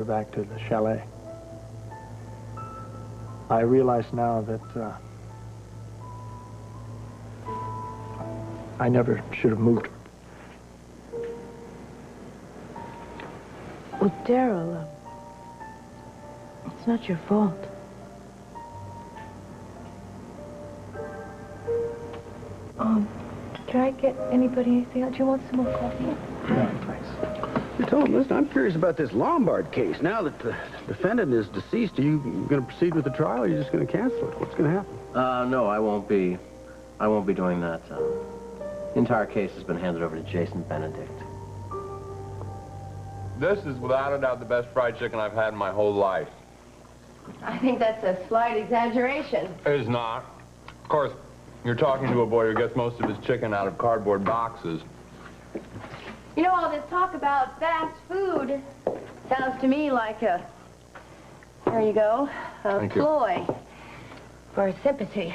back to the chalet. I realize now that I never should have moved her. Well, Daryl, it's not your fault. Can I get anybody anything else? Do you want some more coffee? No, thanks. You told him, listen, I'm curious about this Lombard case. Now that the defendant is deceased, are you going to proceed with the trial, or are you just going to cancel it? What's going to happen? No, I won't be doing that. The entire case has been handed over to Jason Benedict. This is without a doubt the best fried chicken I've had in my whole life. I think that's a slight exaggeration. It is not. Of course, you're talking to a boy who gets most of his chicken out of cardboard boxes. You know, all this talk about fast food sounds to me like a, there you go, a ploy for sympathy.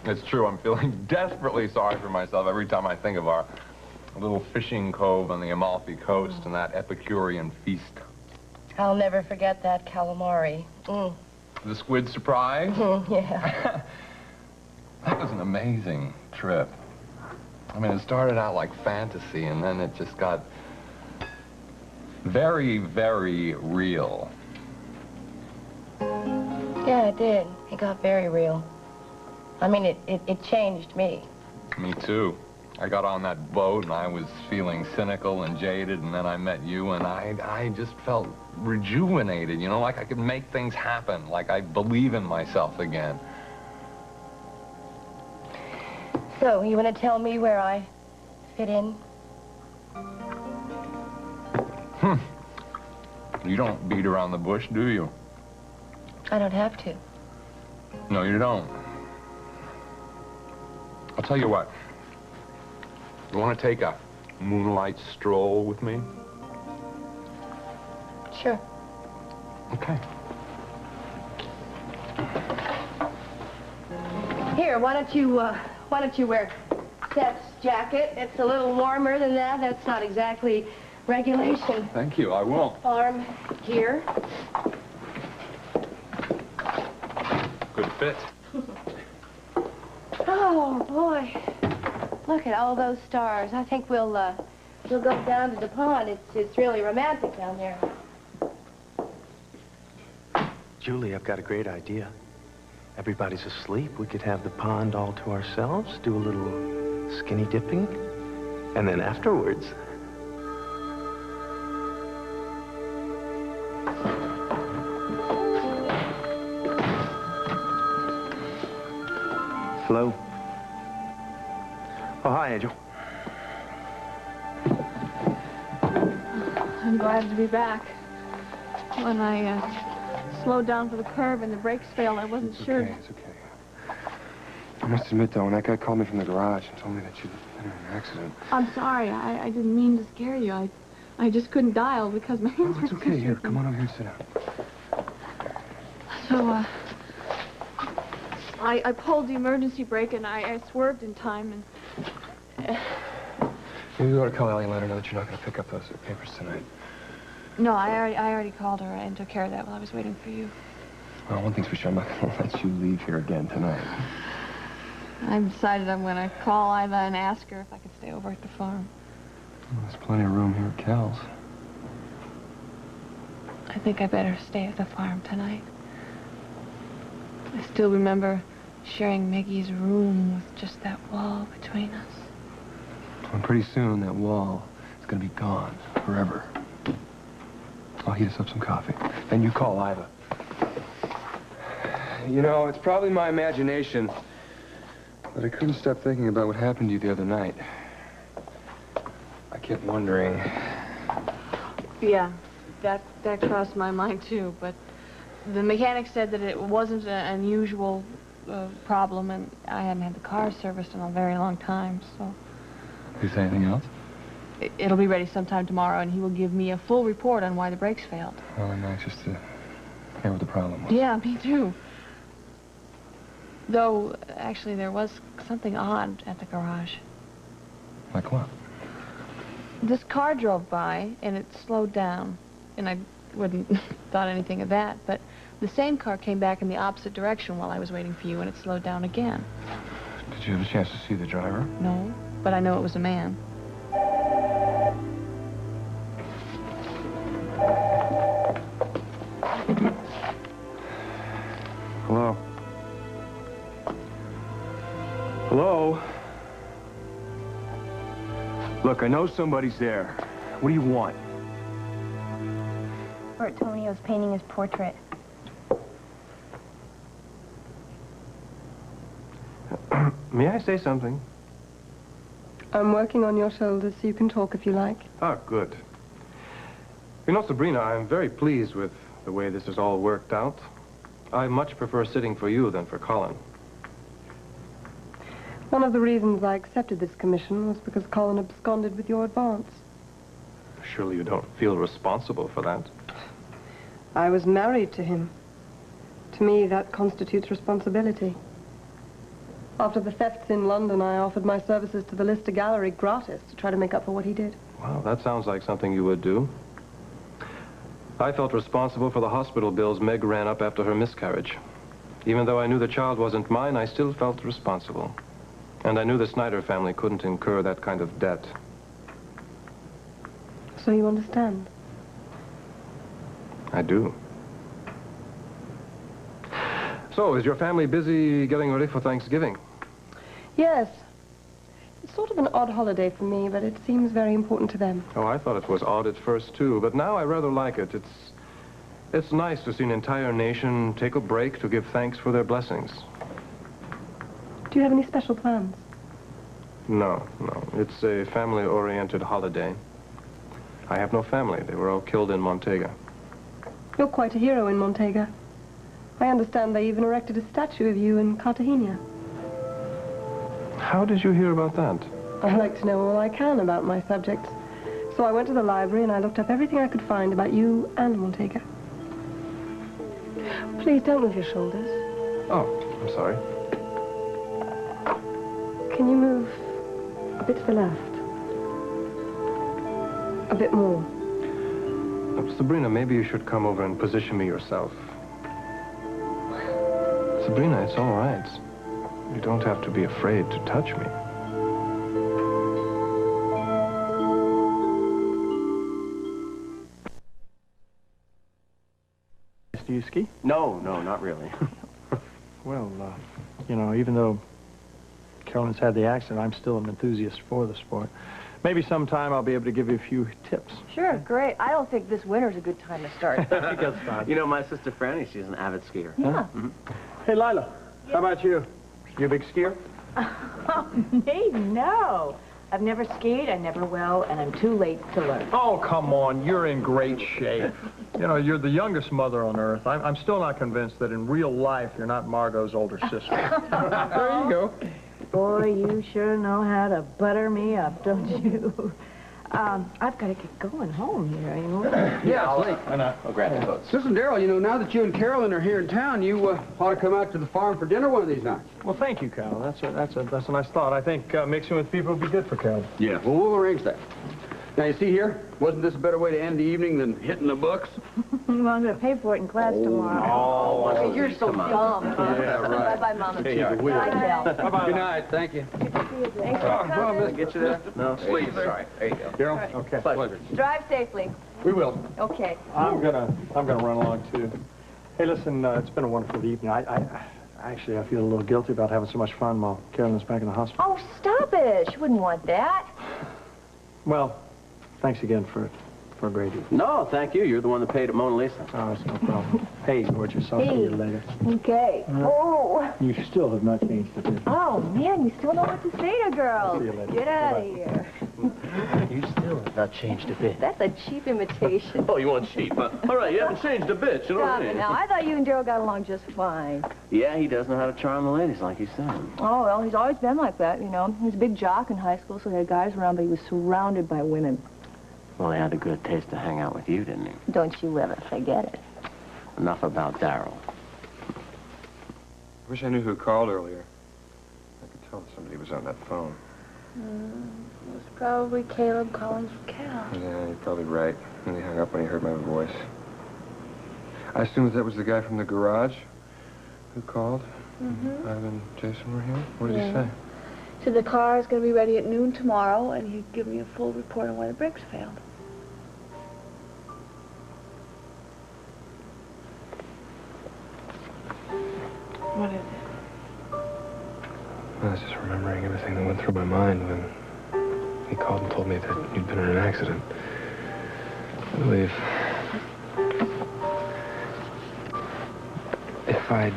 It's true. I'm feeling desperately sorry for myself every time I think of our little fishing cove on the Amalfi Coast and that Epicurean feast. I'll never forget that calamari. The squid surprise? Yeah. That was an amazing trip. I mean, it started out like fantasy, and then it just got very, very real. Yeah, it did. It got very real. I mean, it changed me. Me too. I got on that boat, and I was feeling cynical and jaded, and then I met you, and I just felt rejuvenated, you know, like I could make things happen, like I believe in myself again. So, you want to tell me where I fit in? You don't beat around the bush, do you? I don't have to. No, you don't. I'll tell you what. You want to take a moonlight stroll with me? Sure. Okay. Here, why don't you wear Seth's jacket? It's a little warmer than that. That's not exactly regulation. Thank you, I will. Farm gear. Good fit. Oh, boy. Look at all those stars. I think we'll go down to the pond. It's really romantic down there. Julie, I've got a great idea. Everybody's asleep. We could have the pond all to ourselves, do a little skinny dipping, and then afterwards... Flo. Oh, hi, Angel. I'm glad to be back. When I slowed down for the curve and the brakes failed, I wasn't sure. It's okay. I must admit, though, when that guy called me from the garage and told me that you'd been in an accident... I'm sorry. I didn't mean to scare you. I just couldn't dial because my hands were it's okay. Here, come on over here and sit down. So, I pulled the emergency brake and I swerved in time and... Maybe we ought to call Ellie and let her know that you're not going to pick up those papers tonight. No, I already called her and took care of that while I was waiting for you. Well, one thing's for sure, I'm not going to let you leave here again tonight. I've decided I'm going to call Iva and ask her if I could stay over at the farm. Well, there's plenty of room here at Cal's. I think I better stay at the farm tonight. I still remember sharing Mickey's room with just that wall between us. And pretty soon, that wall is going to be gone forever. I'll heat us up some coffee. Then you call Iva. You know, it's probably my imagination, but I couldn't stop thinking about what happened to you the other night. I kept wondering... Yeah, that crossed my mind, too, but the mechanic said that it wasn't an unusual problem, and I hadn't had the car serviced in a very long time, so... Did he say anything else? It'll be ready sometime tomorrow, and he will give me a full report on why the brakes failed. Well, I'm anxious to hear what the problem was. Yeah, me too. Though, actually, there was something odd at the garage. Like what? This car drove by, and it slowed down. And wouldn't thought anything of that, but the same car came back in the opposite direction while I was waiting for you, and it slowed down again. Did you have a chance to see the driver? No, but I know it was a man. Hello? Hello? Look, I know somebody's there. What do you want? Antonio's painting his portrait. May I say something? I'm working on your shoulders so you can talk if you like. Ah, good. You know, Sabrina, I'm very pleased with the way this has all worked out. I much prefer sitting for you than for Colin. One of the reasons I accepted this commission was because Colin absconded with your advance. Surely you don't feel responsible for that. I was married to him. To me, that constitutes responsibility. After the thefts in London, I offered my services to the Lister Gallery gratis to try to make up for what he did. Well, that sounds like something you would do. I felt responsible for the hospital bills Meg ran up after her miscarriage. Even though I knew the child wasn't mine, I still felt responsible. And I knew the Snyder family couldn't incur that kind of debt. So you understand? I do. So, is your family busy getting ready for Thanksgiving? Yes. It's sort of an odd holiday for me, but it seems very important to them. Oh, I thought it was odd at first, too, but now I rather like it. It's nice to see an entire nation take a break to give thanks for their blessings. Do you have any special plans? No. It's a family-oriented holiday. I have no family. They were all killed in Montega. You're quite a hero in Montega. I understand they even erected a statue of you in Cartagena. How did you hear about that? I like to know all I can about my subjects. So I went to the library and I looked up everything I could find about you and Montega. Please don't move your shoulders. Oh, I'm sorry. Can you move a bit to the left? A bit more. Sabrina, maybe you should come over and position me yourself. Sabrina, it's all right. You don't have to be afraid to touch me. Do you ski? No, not really. Well, you know, even though Carolyn's had the accident, I'm still an enthusiast for the sport. Maybe sometime I'll be able to give you a few tips. Sure, great. I don't think this winter's a good time to start. You know, my sister Franny, she's an avid skier. Yeah. Mm-hmm. Hey, Lila, how about you? You a big skier? Me? No. I've never skied, I never will, and I'm too late to learn. Oh, come on. You're in great shape. You know, you're the youngest mother on earth. I'm still not convinced that in real life you're not Margot's older sister. There you go. Boy, you sure know how to butter me up, don't you? I've got to get going home here, you know. Yeah, it's late. I'll grab the boats. Listen, Darrell, you know, now that you and Carolyn are here in town, you ought to come out to the farm for dinner one of these nights. Well, thank you, Carol. That's a nice thought. I think mixing with people would be good for Carol. Yeah. Well, we'll arrange that. Now, you see here, wasn't this a better way to end the evening than hitting the books? Well, I'm going to pay for it in class tomorrow. Oh, you're so dumb. Yeah, right. Bye-bye, Mama. Hey, you Bye, Dale. Bye-bye. Good night. Thank you. Thanks for coming. Get you there? No, Sleep there. Sorry. There you go. Darrell? Okay. Pleasure. Drive safely. We will. Okay. I'm gonna run along too. Hey, listen, it's been a wonderful evening. Actually, I feel a little guilty about having so much fun while Carolyn's back in the hospital. Oh, stop it. She wouldn't want that. Well, thanks again for a great evening. No, thank you. You're the one that paid at Mona Lisa. Oh, it's no problem. Hey, gorgeous. I'll see you later. Okay. Oh. You still have not changed a bit. Oh, man, you still know what to say to girls. See you later. Get out of Bye-bye. here. You still have not changed a bit. That's a cheap imitation. Oh, you want cheap, huh? All right, you haven't changed a bit, you know what Stop I it mean? now. I thought you and Daryl got along just fine. Yeah, he does know how to charm the ladies, like you said. Oh, well, he's always been like that, you know. He was a big jock in high school, so he had guys around, but he was surrounded by women. Well, he had a good taste to hang out with you, didn't he? Don't you ever forget it. Enough about Darryl. I wish I knew who called earlier. I could tell somebody was on that phone. It was probably Caleb calling for Cal. Yeah, you're probably right. And he hung up when he heard my voice. I assume that was the guy from the garage who called? Mm-hmm. Ivan and Jason were here? What did he say? So the car is going to be ready at noon tomorrow, and he'd give me a full report on why the brakes failed. What is it? I was just remembering everything that went through my mind when he called and told me that you'd been in an accident. I believe if I'd...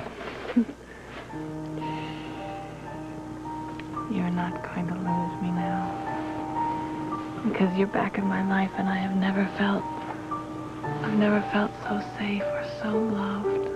You're not going to lose me now. Because you're back in my life, and I've never felt so safe or so loved.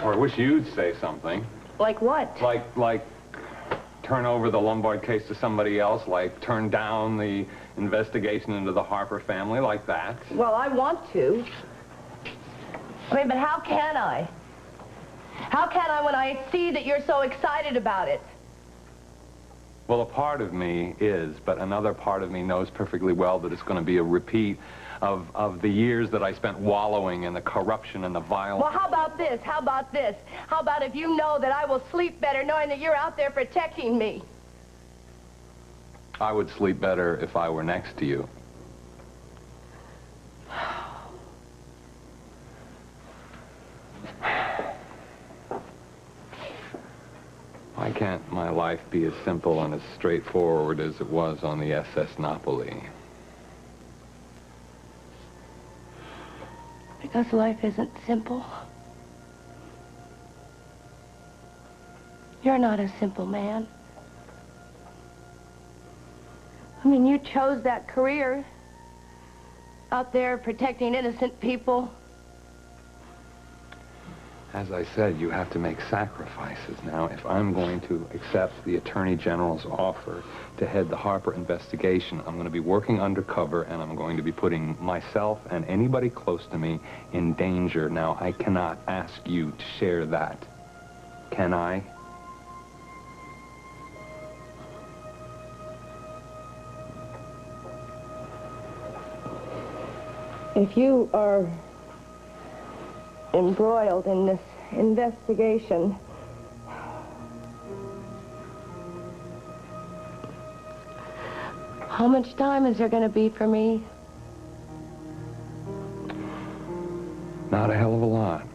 Or I wish you'd say something. Like what? Like, turn over the Lombard case to somebody else, like turn down the investigation into the Harper family, like that. Well, I want to. I mean, but how can I? How can I when I see that you're so excited about it? Well, a part of me is, but another part of me knows perfectly well that it's going to be a repeat of the years that I spent wallowing in the corruption and the violence. Well, how about this? How about this? How about if you know that I will sleep better knowing that you're out there protecting me? I would sleep better if I were next to you. Why can't my life be as simple and as straightforward as it was on the SS Napoli? Because life isn't simple. You're not a simple man. I mean, you chose that career out there protecting innocent people. As I said, you have to make sacrifices. Now, if I'm going to accept the Attorney General's offer to head the Harper investigation, I'm going to be working undercover, and I'm going to be putting myself and anybody close to me in danger. Now, I cannot ask you to share that. Can I? If you are embroiled in this investigation, how much time is there going to be for me? Not a hell of a lot.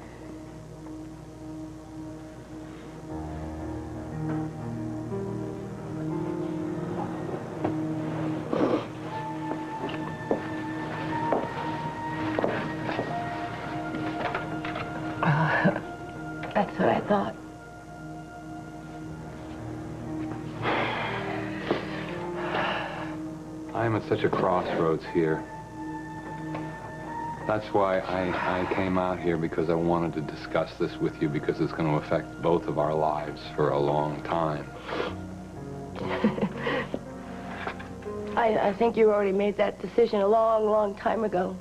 That's what I thought. I'm at such a crossroads here. That's why I came out here, because I wanted to discuss this with you, because it's going to affect both of our lives for a long time. I think you already made that decision a long, long time ago.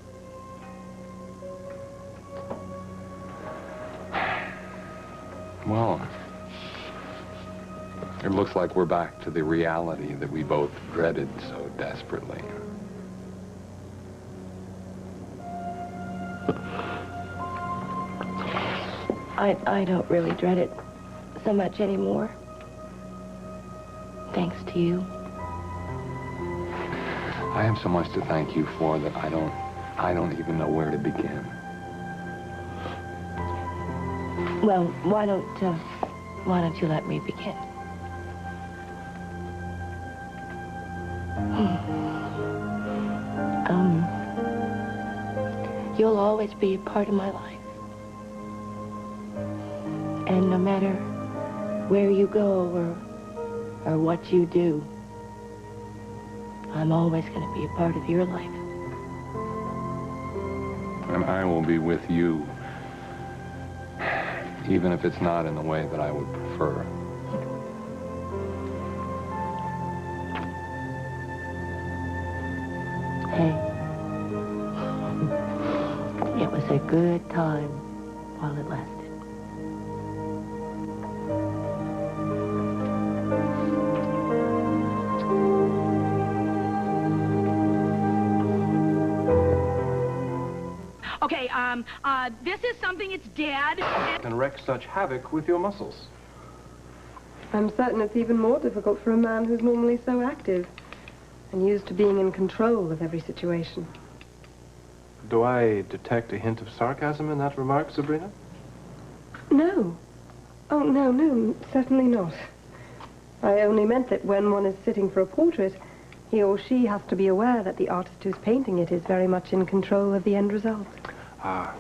Well, it looks like we're back to the reality that we both dreaded so desperately. I don't really dread it so much anymore. Thanks to you. I have so much to thank you for that I don't even know where to begin. Well, why don't you let me begin? You'll always be a part of my life. And no matter where you go or what you do, I'm always going to be a part of your life. And I will be with you, even if it's not in the way that I would prefer. Hey, it was a good time while it lasted. Okay, this is something it's Dad. Can wreak such havoc with your muscles. I'm certain it's even more difficult for a man who's normally so active and used to being in control of every situation. Do I detect a hint of sarcasm in that remark, Sabrina? No. Oh, no, certainly not. I only meant that when one is sitting for a portrait, he or she has to be aware that the artist who's painting it is very much in control of the end result. Ah.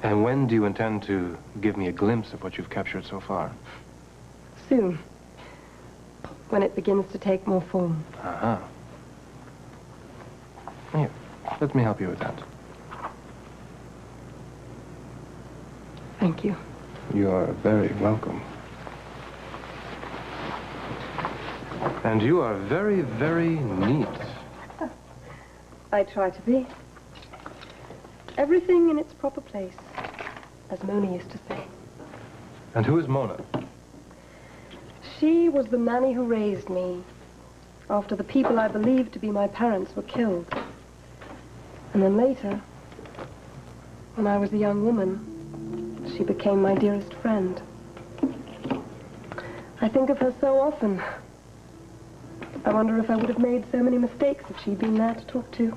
And when do you intend to give me a glimpse of what you've captured so far? Soon. When it begins to take more form. Uh-huh. Here, let me help you with that. Thank you. You are very welcome. And you are very, very neat. I try to be. Everything in its proper place, as Mona used to say. And who is Mona? She was the nanny who raised me after the people I believed to be my parents were killed. And then later, when I was a young woman, she became my dearest friend. I think of her so often. I wonder if I would have made so many mistakes if she'd been there to talk to.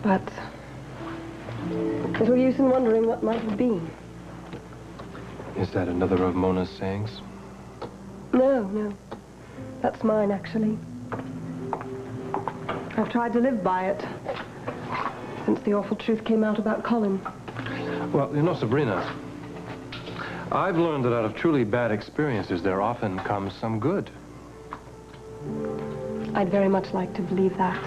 But little use in wondering what might have been. Is that another of Mona's sayings? No. That's mine, actually. I've tried to live by it since the awful truth came out about Colin. Well, you know, Sabrina, I've learned that out of truly bad experiences, there often comes some good. I'd very much like to believe that.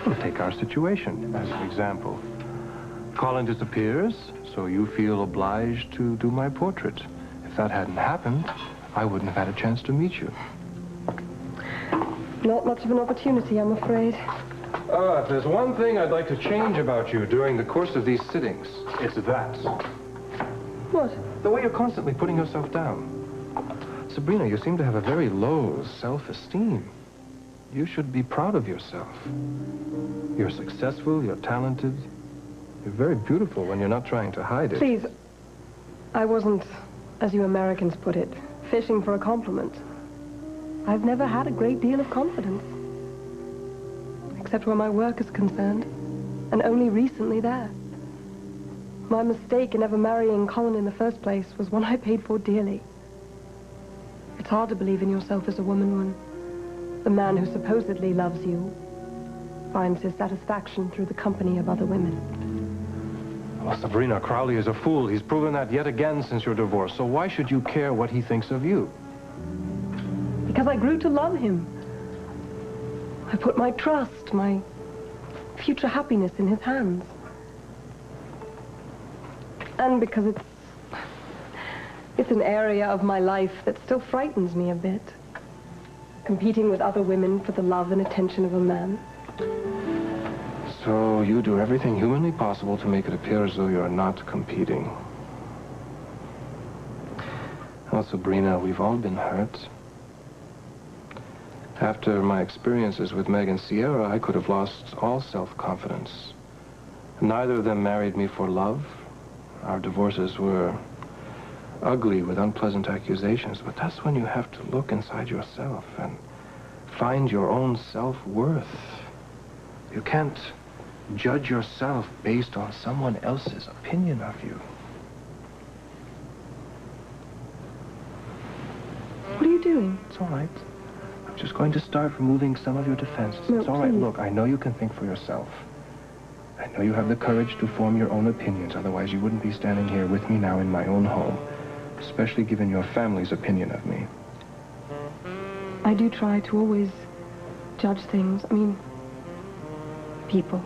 Well, take our situation as an example. Colin disappears, so you feel obliged to do my portrait. If that hadn't happened, I wouldn't have had a chance to meet you. Not much of an opportunity, I'm afraid. If there's one thing I'd like to change about you during the course of these sittings, it's that. What? The way you're constantly putting yourself down. Sabrina, you seem to have a very low self-esteem. You should be proud of yourself. You're successful, you're talented. You're very beautiful when you're not trying to hide it. Please, I wasn't, as you Americans put it, fishing for a compliment. I've never had a great deal of confidence. Except where my work is concerned, and only recently there. My mistake in ever marrying Colin in the first place was one I paid for dearly. It's hard to believe in yourself as a woman when the man who supposedly loves you finds his satisfaction through the company of other women. Well, Sabrina, Crowley is a fool. He's proven that yet again since your divorce. So why should you care what he thinks of you? Because I grew to love him. I put my trust, my future happiness in his hands. And because it's an area of my life that still frightens me a bit. Competing with other women for the love and attention of a man. So you do everything humanly possible to make it appear as though you're not competing. Well, Sabrina, we've all been hurt. After my experiences with Meg and Sierra, I could have lost all self-confidence. Neither of them married me for love. Our divorces were ugly with unpleasant accusations, but that's when you have to look inside yourself and find your own self-worth. You can't judge yourself based on someone else's opinion of you. What are you doing? It's all right. I'm just going to start removing some of your defenses. No, it's all right. please. Look, I know you can think for yourself. I know you have the courage to form your own opinions. Otherwise, you wouldn't be standing here with me now in my own home, especially given your family's opinion of me. I do try to always judge things. I mean, people.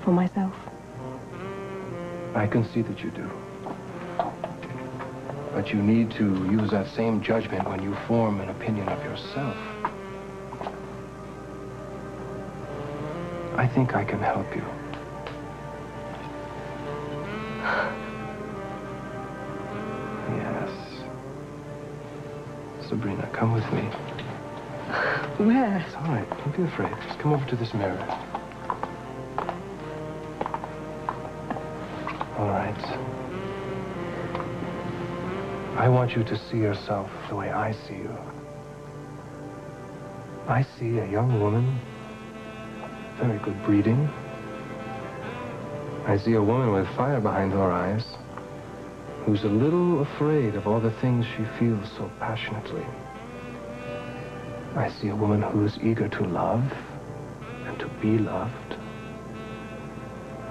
For myself. I can see that you do. But you need to use that same judgment when you form an opinion of yourself. I think I can help you. Yes. Sabrina, come with me. Where? It's all right. Don't be afraid. Just come over to this mirror. All right. I want you to see yourself the way I see you. I see a young woman, very good breeding. I see a woman with fire behind her eyes, who's a little afraid of all the things she feels so passionately. I see a woman who's eager to love and to be loved.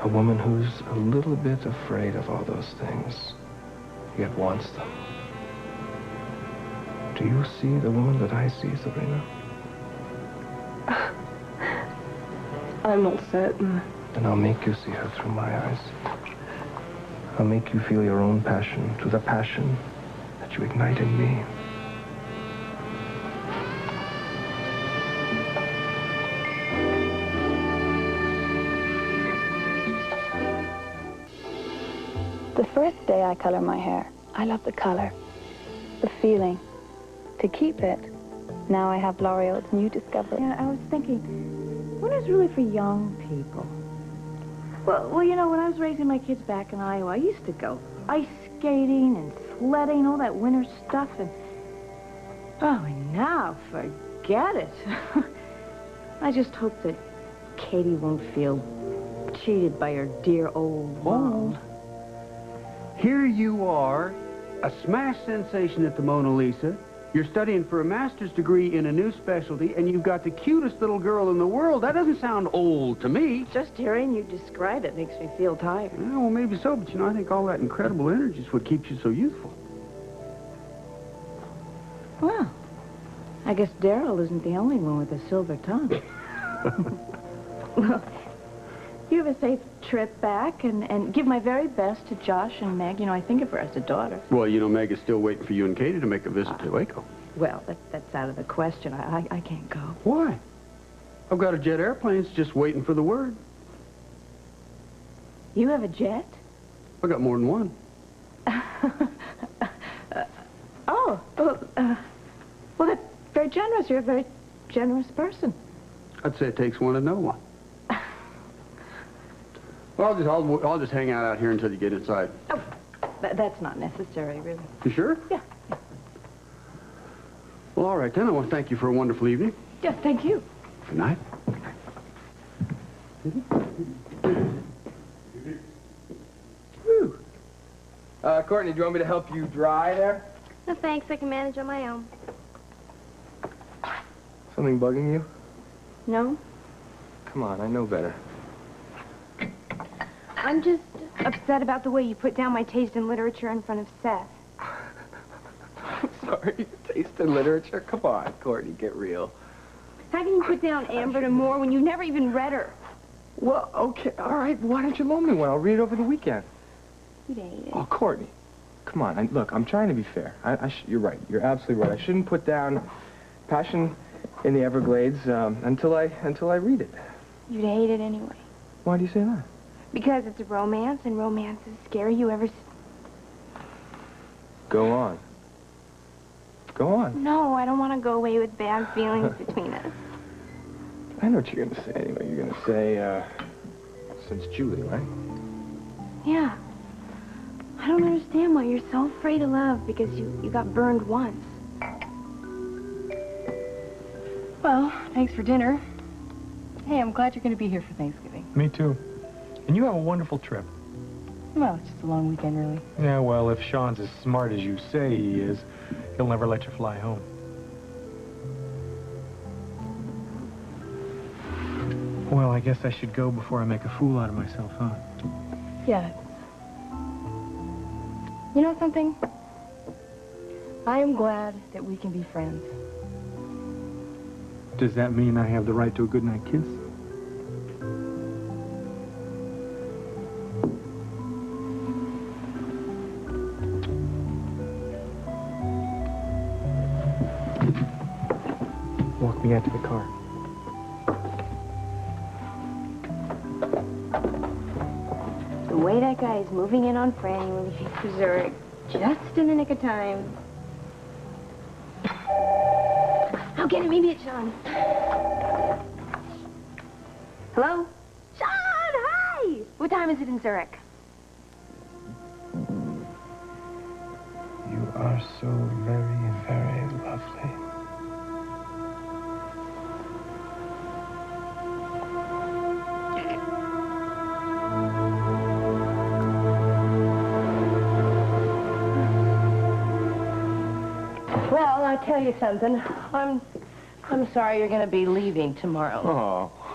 A woman who's a little bit afraid of all those things, yet wants them. Do you see the woman that I see, Sabrina? I'm not certain. Then I'll make you see her through my eyes. I'll make you feel your own passion to the passion that you ignite in me. The first day I color my hair, I love the color, the feeling. To keep it, now I have L'Oreal's new discovery. Yeah, I was thinking, winter's really for young people. Well, you know, when I was raising my kids back in Iowa, I used to go ice skating and sledding, all that winter stuff, and... Oh, and now, forget it. I just hope that Katie won't feel cheated by her dear old mom. Here you are, a smash sensation at the Mona Lisa. You're studying for a master's degree in a new specialty, and you've got the cutest little girl in the world. That doesn't sound old to me. Just hearing you describe it makes me feel tired. Yeah, well, maybe so, but, you know, I think all that incredible energy is what keeps you so youthful. Well, I guess Daryl isn't the only one with a silver tongue. Well, you have a safe trip back, and give my very best to Josh and Meg. You know, I think of her as a daughter. Well, you know, Meg is still waiting for you and Katie to make a visit to Waco. Well, that's out of the question. I can't go. Why? I've got a jet airplane. It's just waiting for the word. You have a jet? I got more than one. Well, that's very generous. You're a very generous person. I'd say it takes one to know one. Well, I'll just hang out here until you get inside. Oh, that's not necessary, really. You sure? Yeah. Well, all right, then. I want to thank you for a wonderful evening. Yes, thank you. Good night. Whew. Courtney, do you want me to help you dry there? No, thanks. I can manage on my own. Something bugging you? No? Come on, I know better. I'm just upset about the way you put down my taste in literature in front of Seth. I'm sorry. Taste in literature? Come on, Courtney, get real. How can you put down Amber to Moore when you've never even read her? Well, okay, all right. Why don't you loan me one? I'll read it over the weekend. You'd hate it. Oh, Courtney, come on. Look, I'm trying to be fair. You're right. You're absolutely right. I shouldn't put down Passion in the Everglades until I read it. You'd hate it anyway. Why do you say that? Because it's a romance, and romance is scary. You ever... Go on. Go on. No, I don't want to go away with bad feelings between us. I know what you're going to say anyway. You're going to say, since Julie, right? Yeah. I don't understand why you're so afraid of love, because you got burned once. Well, thanks for dinner. Hey, I'm glad you're going to be here for Thanksgiving. Me too. And you have a wonderful trip. Well, it's just a long weekend, really. Yeah, well, if Sean's as smart as you say he is, he'll never let you fly home. Well, I guess I should go before I make a fool out of myself, huh? Yeah. You know something? I am glad that we can be friends. Does that mean I have the right to a goodnight kiss? Walk me out to the car. Boy, that guy is moving in on Franny when he gets to Zurich. Just in the nick of time. I'll get it. Maybe it's Sean. Hello? Sean, hi! What time is it in Zurich? You are so very, very lovely. Well, I'll tell you something. I'm sorry you're going to be leaving tomorrow.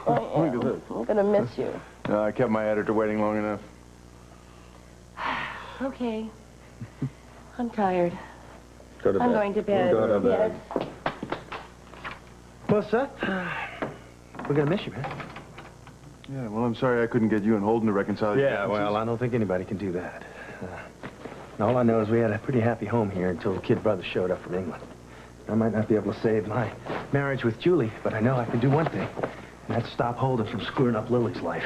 Oh, look at this. I'm going to miss you. No, I kept my editor waiting long enough. Okay. I'm tired. Go to bed. I'm going to bed. Go to bed. Yes. Well, Seth, we're going to miss you, man. Yeah, well, I'm sorry I couldn't get you and Holden to reconcile your Yeah, well, I don't think anybody can do that. All I know is we had a pretty happy home here until the kid brother showed up from England. I might not be able to save my marriage with Julie, but I know I can do one thing, and that's stop Holden from screwing up Lily's life.